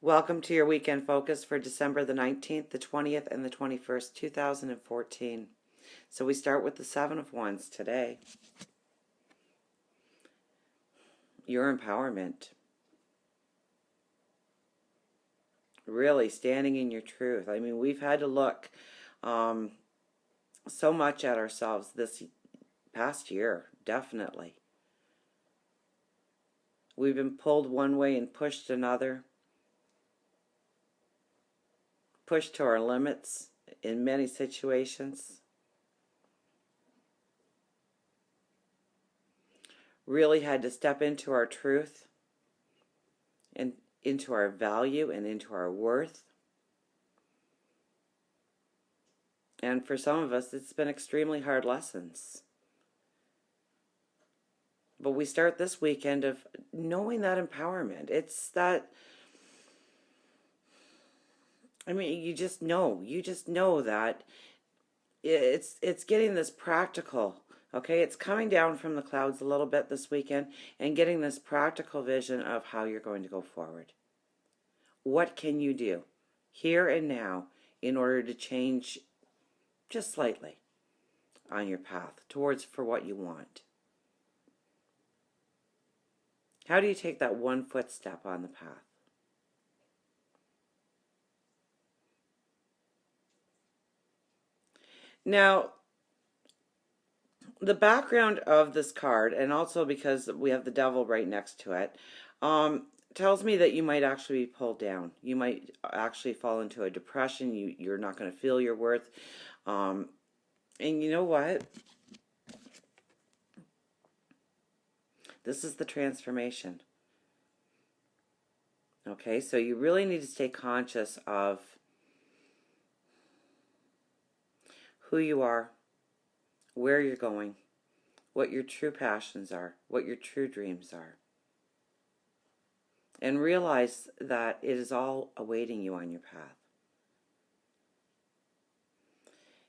Welcome to your weekend focus for December the 19th, the 20th, and the 21st, 2014. So we start with the Seven of Wands today. Your empowerment. Really standing in your truth. I mean, we've had to look so much at ourselves this past year, definitely. We've been pulled one way and pushed another. Pushed to our limits in many situations. Really had to step into our truth and into our value and into our worth. And for some of us, it's been extremely hard lessons. But we start this weekend of knowing that empowerment. It's that, I mean, you just know that it's getting this practical, okay? It's coming down from the clouds a little bit this weekend and getting this practical vision of how you're going to go forward. What can you do here and now in order to change just slightly on your path towards for what you want? How do you take that one footstep on the path? Now, the background of this card, and also because we have the devil right next to it, tells me that you might actually be pulled down. You might actually fall into a depression. You're not going to feel your worth. And you know what? This is the transformation. Okay, so you really need to stay conscious of who you are, where you're going, what your true passions are, what your true dreams are. And realize that it is all awaiting you on your path.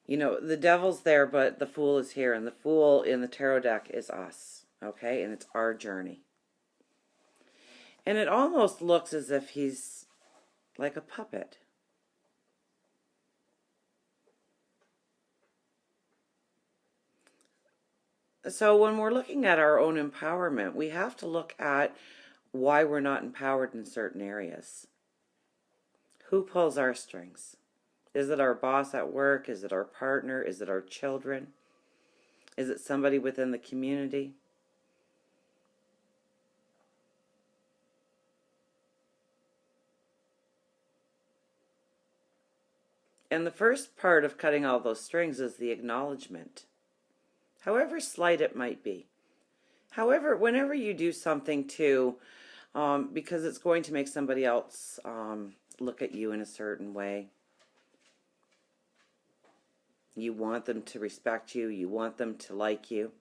You know, the devil's there, but the fool is here. And the fool in the tarot deck is us. Okay? And it's our journey. And it almost looks as if he's like a puppet. So when we're looking at our own empowerment, we have to look at why we're not empowered in certain areas. Who pulls our strings? Is it our boss at work? Is it our partner? Is it our children? Is it somebody within the community? And the first part of cutting all those strings is the acknowledgement, however slight it might be. However, whenever you do something to, because it's going to make somebody else look at you in a certain way, you want them to respect you, you want them to like you.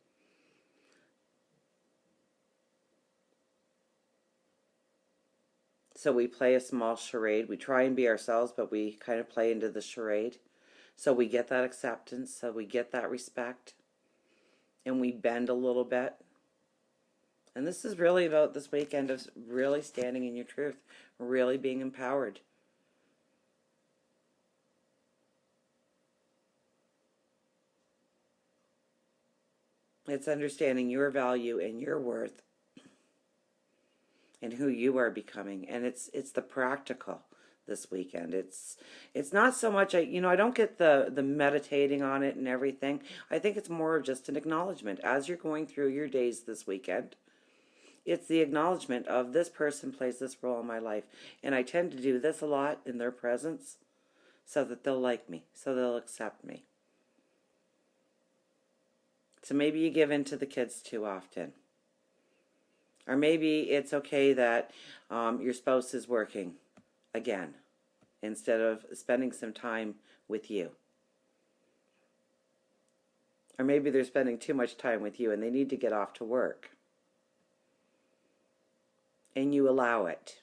So we play a small charade. We try and be ourselves, but we kind of play into the charade. So we get that acceptance, so we get that respect, and we bend a little bit. And this is really about this weekend of really standing in your truth, really being empowered. It's understanding your value and your worth and who you are becoming. And it's the practical this weekend. It's not so much, I don't get the meditating on it and everything. I think it's more of just an acknowledgement as you're going through your days this weekend. It's the acknowledgement of this person plays this role in my life. And I tend to do this a lot in their presence so that they'll like me, so they'll accept me. So maybe you give in to the kids too often. Or maybe it's okay that your spouse is working again instead of spending some time with you. Or maybe they're spending too much time with you and they need to get off to work. And you allow it.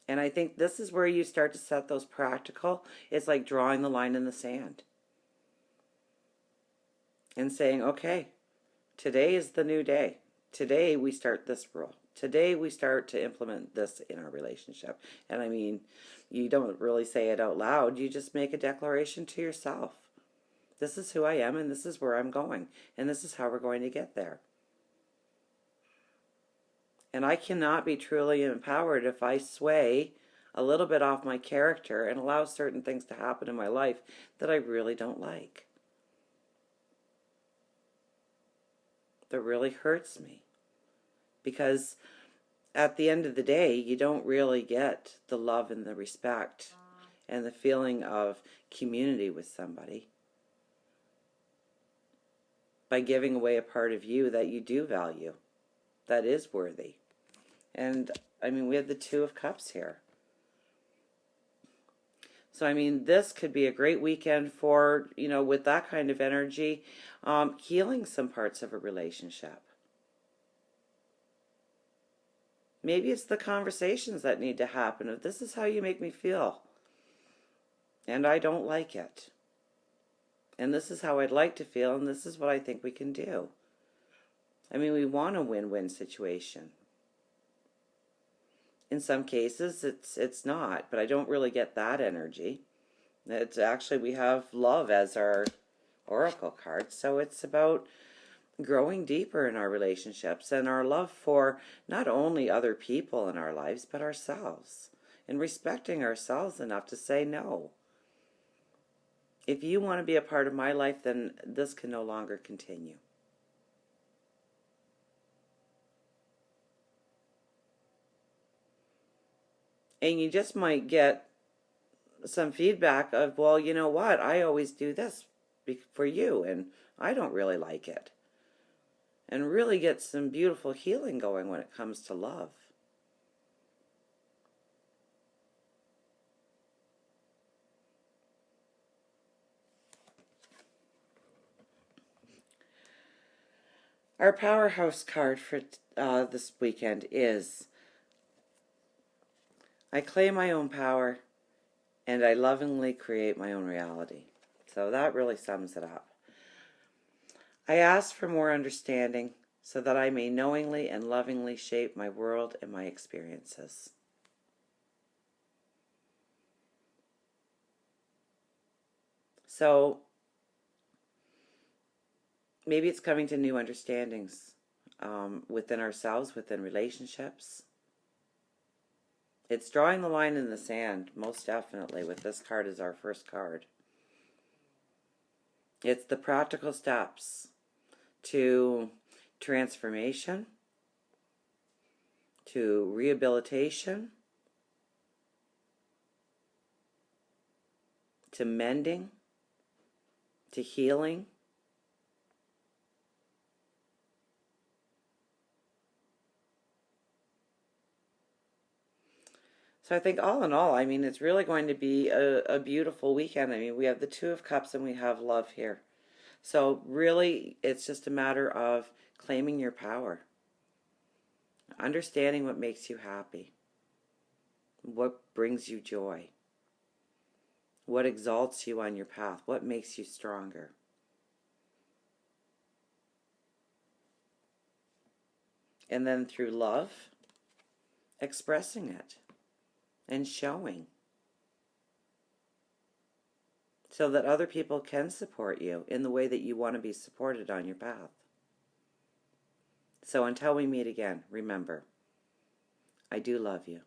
And I think this is where you start to set those practical. It's like drawing the line in the sand. And saying, okay, today is the new day. today we start this rule. Today we start to implement this in our relationship. And I mean, you don't really say it out loud. You just make a declaration to yourself. This is who I am, and this is where I'm going. And this is how we're going to get there. And I cannot be truly empowered if I sway a little bit off my character and allow certain things to happen in my life that I really don't like. That really hurts me. Because at the end of the day, you don't really get the love and the respect and the feeling of community with somebody by giving away a part of you that you do value, that is worthy. And I mean, we have the Two of Cups here. So I mean, this could be a great weekend for, with that kind of energy, healing some parts of a relationship. Maybe it's the conversations that need to happen of, this is how you make me feel, and I don't like it. And this is how I'd like to feel, and this is what I think we can do. I mean, we want a win-win situation. In some cases, it's not, but I don't really get that energy. It's actually, we have love as our oracle card, so it's about growing deeper in our relationships and our love for not only other people in our lives, but ourselves, and respecting ourselves enough to say no. If you want to be a part of my life, then this can no longer continue. And you just might get some feedback of, well, you know what, I always do this for you, and I don't really like it. And really get some beautiful healing going when it comes to love. Our powerhouse card for this weekend is, I claim my own power and I lovingly create my own reality. So that really sums it up. I ask for more understanding so that I may knowingly and lovingly shape my world and my experiences. So maybe it's coming to new understandings within ourselves, within relationships. It's drawing the line in the sand, most definitely, with this card as our first card. It's the practical steps to transformation, to rehabilitation, to mending, to healing. So I think all in all, I mean, it's really going to be a beautiful weekend. I mean, we have the Two of Cups and we have love here. So really, it's just a matter of claiming your power. Understanding what makes you happy. What brings you joy. What exalts you on your path. What makes you stronger. And then through love, expressing it. And showing, so that other people can support you in the way that you want to be supported on your path. So until we meet again, remember, I do love you.